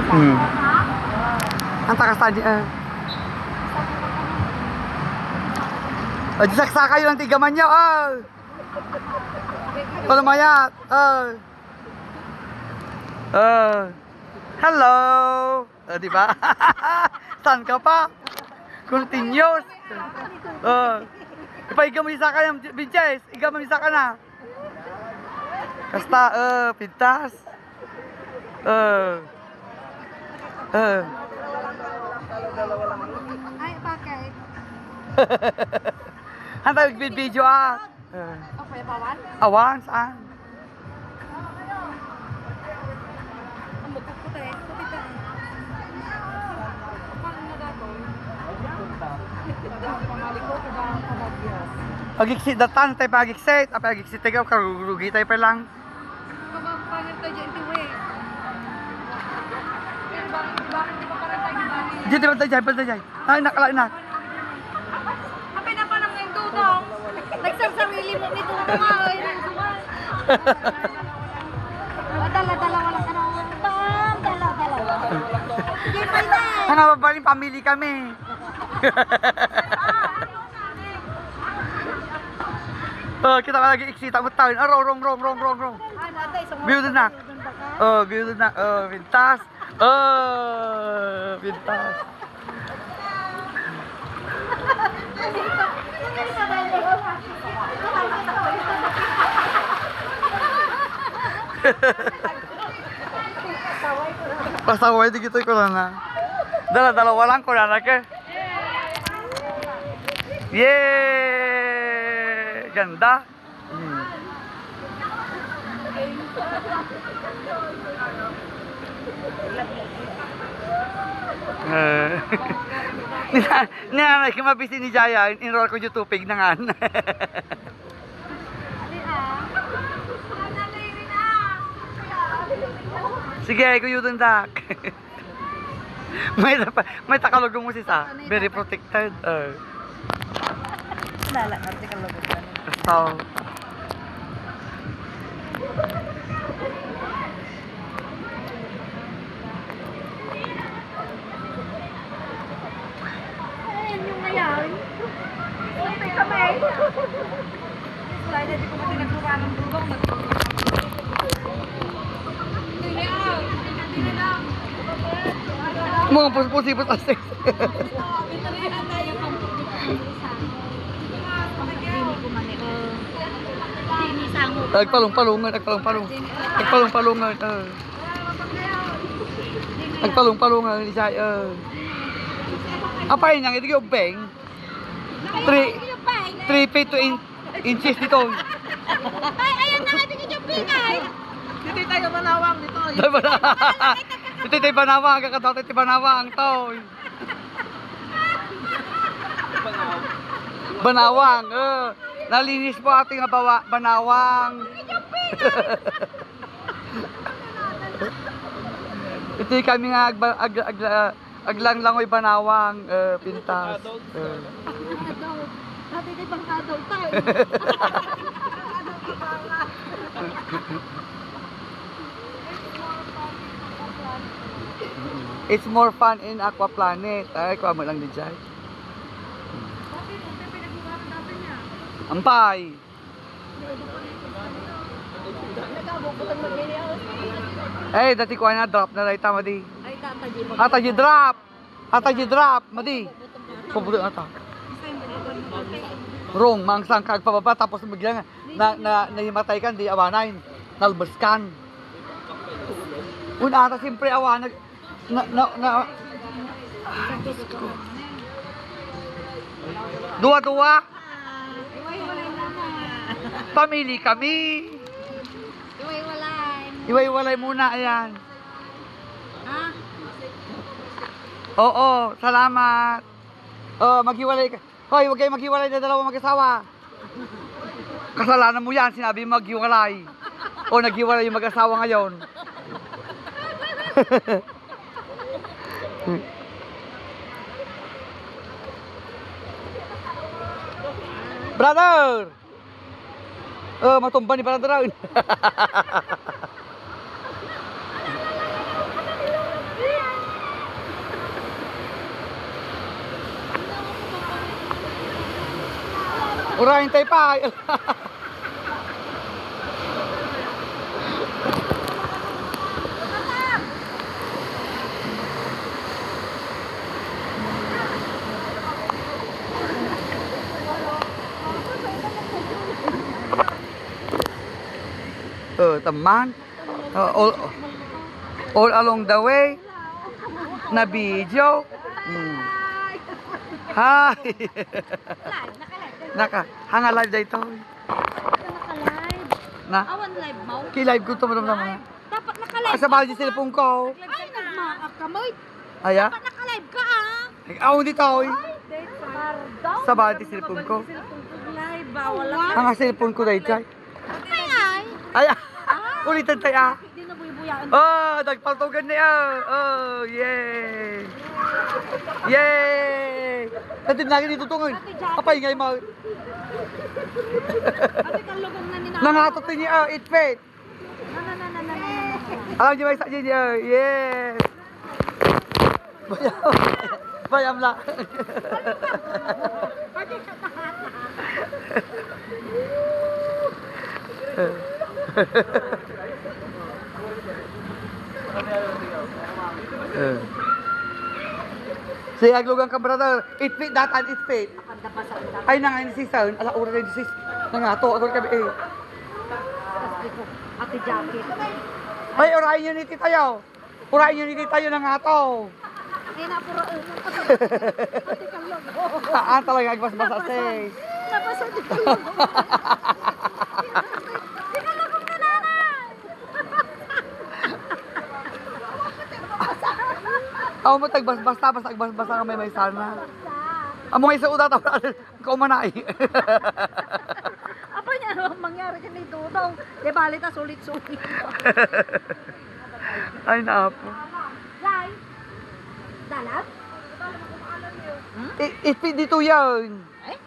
Ang takas tadi saksa kayo ng tigaman nyo, Palamayat, hello, diba? Saan ka pa? Continuous. Ipaigamisa ka ng Binches, igamisa ka na. Kasta, pintas. Ay, bakit? Hantay video Okay, bawan? Awan, saan? Ang puti. Puti ka. Paano na dato? Pamaliko ko ba ang pamagyas? Pagiksit datan, tayo pagiksit. Pagiksit tayo, karugi tayo pa lang. Pangit tayo dyan, tiwi. Bakit di ba parang tayo gibali? Diyan, diyan, diyan. Ay, nakala na. Kapit na pa ng ngayong dudong. Nagsasarili mo ni dudong ay. Dala-dala walang ka naman. Dala-dala. Hindi pa na. Mga babaling pamili kami. Kita ka lagi iksita mo tayo. Rong. Beauty na. Beauty na. Pintas. Pintas. Pasaway di gitu ko na. Dala-dalawa lang ko na ke. Yeay! Ganda. Nanay ko mabisi ni Jaya, enroll ko YouTube na nga. Sige, ko yun dak. May takalog mo si sa. Very protected. Dala, kasi kalabot ka. So, Ayun yung nangyari. Puntay kami. Wala na, di ko mati nagbuka ng dugong. Hindi na. mga pusipos asik. Nagpalong-palungan. Nagpalong-palungan ni Jaya. Apa yun yang ito yung beng? 3 feet 2 inches dito. Ay, ayun na nga din yung pingay. Dito tayo manawang dito. Ito tayo banawang, kakataw tayo banawang to. Banawang, nalinis po ating banawang. Ito kami nga aglang-langoy banawang, pintas. Dati di bang adult tayo. It's more fun in Aquaplanet. Ay, kuha mo lang din dyan. Ampay. Eh, dati kuha na drop na rin tama di. Ay, tataji ba? Ataji drop, madi. Puputo na ta. Rong, mangsang kag pababa tapos biglang nahimatay kan di awanain. Nalbas kan. Una ata siyempre awanag Dua-dua. Iway-walay na. Pamili kami. Iway-walay. Iway-walay muna, ayan. Ha? Oo, salamat. Maghiwalay ka. Hoy, huwag kayo maghiwalay na dalawa mag-asawa. Kasalanan mo yan, sinabi maghiwalay. O naghiwalay yung mag-asawa ngayon. Brother! Matumba ni brother raw. Urahin tayo pa. Teman. All along the way. Na video. Hi. Naka-live. Hanga live dito. Naka-live. Na. Awan live mo. Ki-live ko to mo naman. Dapat naka-live. Asa ba yung cellphone ko? Ay, nagmaak ka mo. Aya? Dapat naka-live ka ah. Ako dito. Pardon. Sa ba yung cellphone ko? Live, bawal lang. Hanga cellphone ko dito. Ay, Ay. Ulitan tayo. hindi na buy-buyaan. Oh, nagpaltugan niya. Oh, yay. Yay. Natin lagi dito tungoy. Apay ngay mo. Ate kalugong na ni na. Nangatot niya. It fit. Na. Alam niyo ba isa niya? Yes. Bayam. Bayam lang. Sige, aglugang ka brother. It fit datan, it fit. Ay nangain si Sound. Ala ura rin si. Nangato ako kami eh. Ate jacket. Ay, urahin nyo ni tayo. Urahin nyo ni tayo nangato. Ay, napuro. Ate kalugong. Saan talaga agbas-basa say. Napasa di kalugong. Di kalugong ka na na. Ako mo tagbas-basta, basta agbas-basta ka may sana. Amo nga isa uda tawag ko manay. Apa niya ano ang mangyari ka ni Dudong? Di bali ta sulit-sulit. Ay naapo. Lai. Dalat? It-fit dito yan. Eh?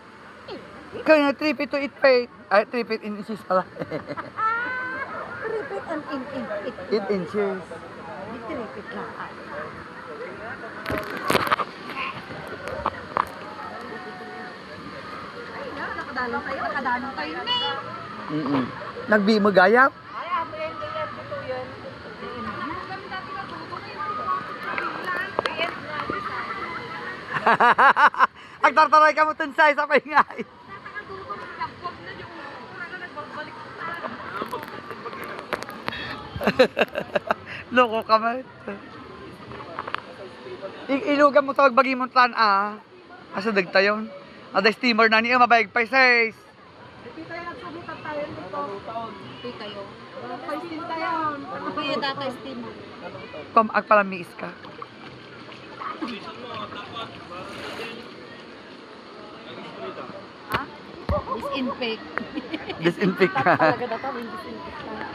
Kaya na 3 feet to 8 feet. Ay, 3 feet in inches pala. Repeat and in. 8 inches. Dito repeat lang. Ay, nakadalong tayo na eh. Nagbi mo gayap? Ay, amo yan, ganyan, dito yun. Agtartaray ka mo tunsay sa pahingay. Loko ka man. Ilugan mo tawag bagi mo tan ah. Asa dagtayon. Ada steamer na niya mabayag pa says. Hindi tayo nagsubutan tayo dito. Hindi kayo. Pa-steam tayo. Ano pa yung data steam mo? Kom ag pala miis ka. Ha? Disinfect. Disinfect ka. Talaga data, may disinfect na.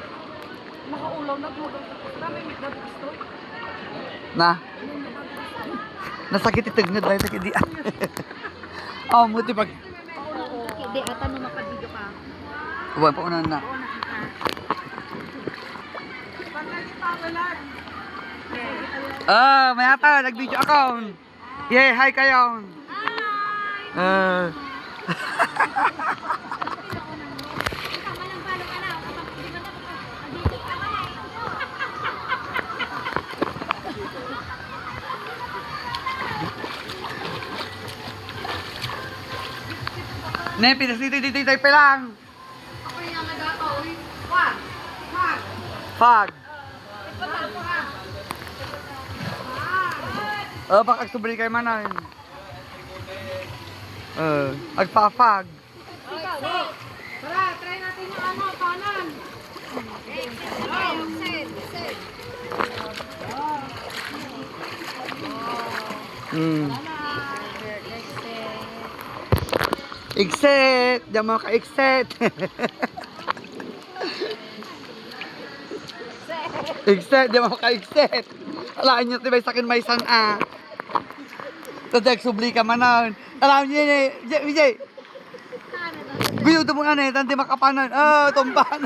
Nakaulaw na gumagal. Dami may gusto. Na. Nasakit itag na dahil sakit di. Oh, muti pag. Hindi, ata nung makabidyo ka. Uwan pa unan na. Oo, nakita. Ah, may ata nag-video account. Yeah, hi kayo. Ah. Ne, pinasiti pa lang. Ako yung nagataw. Wag. Wag. Pag. Oh, baka subli kay manan. Agpapag. Tara, try natin yung ano, kanan. Exit! Diyan mo ka-exit! Exit! Diyan mo ka-exit! Alaan nyo, tibay sa akin may sana. Tadag subli ka manan. Alaan nyo yun eh. Vijay! Biyo mo nga eh, tanti makapanan. Ah, tumbahan.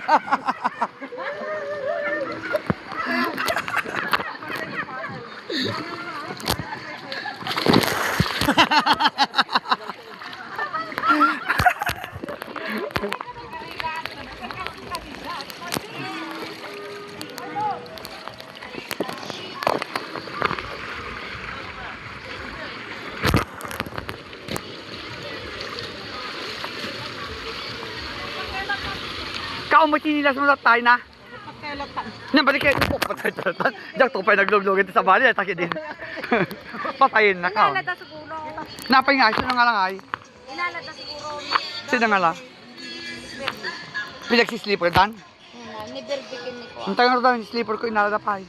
Nao mo chinilas mo tayo na. Pagkailatan. Yan, balik kayo. Oh, patay talatan. Diyak tupay nagluglugan sa bali. Taki din. Patayin na ka. Inalata siguro. Napay nga, sino nga lang ay? Inalata siguro. Sino nga lang? Pinagsislipper dan? Niberbikin ni ko. Ang tayo daw yung slipper ko inalalapay.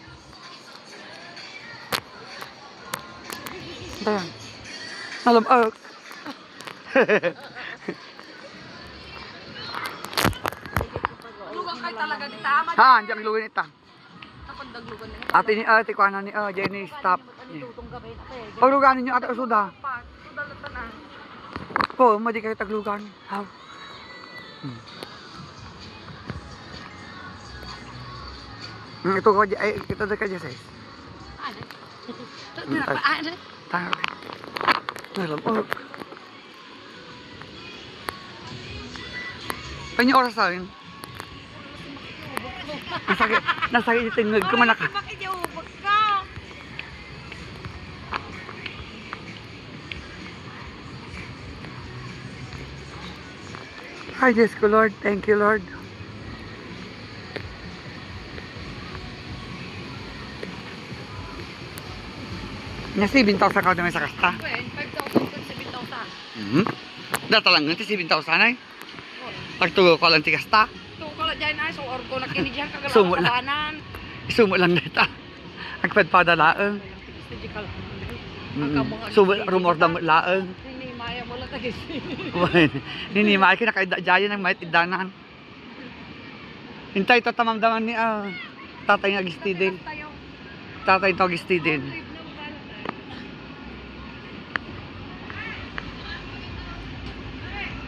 Ang tayo. Alam, Lugang kay talaga ni Tama. Ha, andiyan ang luwin ita. Kapag daglugan na. Ate ni ate ko ni Jenny stop. Lutong gabi na kayo. Pagluganin niyo ate usuda. Sudalatan na. Po, madi kayo taglugan. How? Ito ko ay ito da ka Jesse. Ano? Tayo. Alam, Kanya oras sa akin. Nasakit yung tingog ko manaka. Makinyubag ka. Hi, Diyos ko, Lord. Thank you, Lord. Nasi, 7,000 ka naman sa kasta. 5,000 kun 7,000. Data lang nanti 7,000 ay. Pagtugo ko lang ti kasta. Ito ko lang dyan ay, so orgo na kinidyan Sumo kagalaw lang. sa tabanan. Isumo lang nita. Agpadpadalaang. Physical. Sumo, rumor na laang. Hindi maya mo lang tagis. Ninimay ka na kay Jaya ng may tidanan. Hintay ito tamamdaman ni tatay ng Agistidin. Tayo. Tatay ito Agistidin.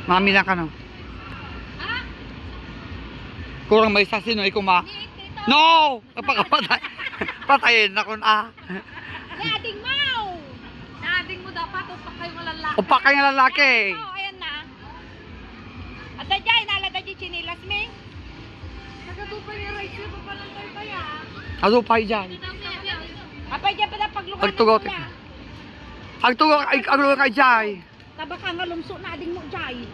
Mami na ka no? Kurang may sasino ay kuma. No! Napakapatay. Patayin na kun Nading mo! Nading mo dapat, upak kayo malalaki. Upak kayong lalaki. Oo, ayan na. At dyan, nalada dyan chinilas, me. Nagatupay ni Rachel, papalantay pa yan. Alupay dyan. Apay dyan pa na paglugan Pagtugaw nila. Agtugo ay aglugan kay Jay. Tabaka nga lumso na ading mo, Jai.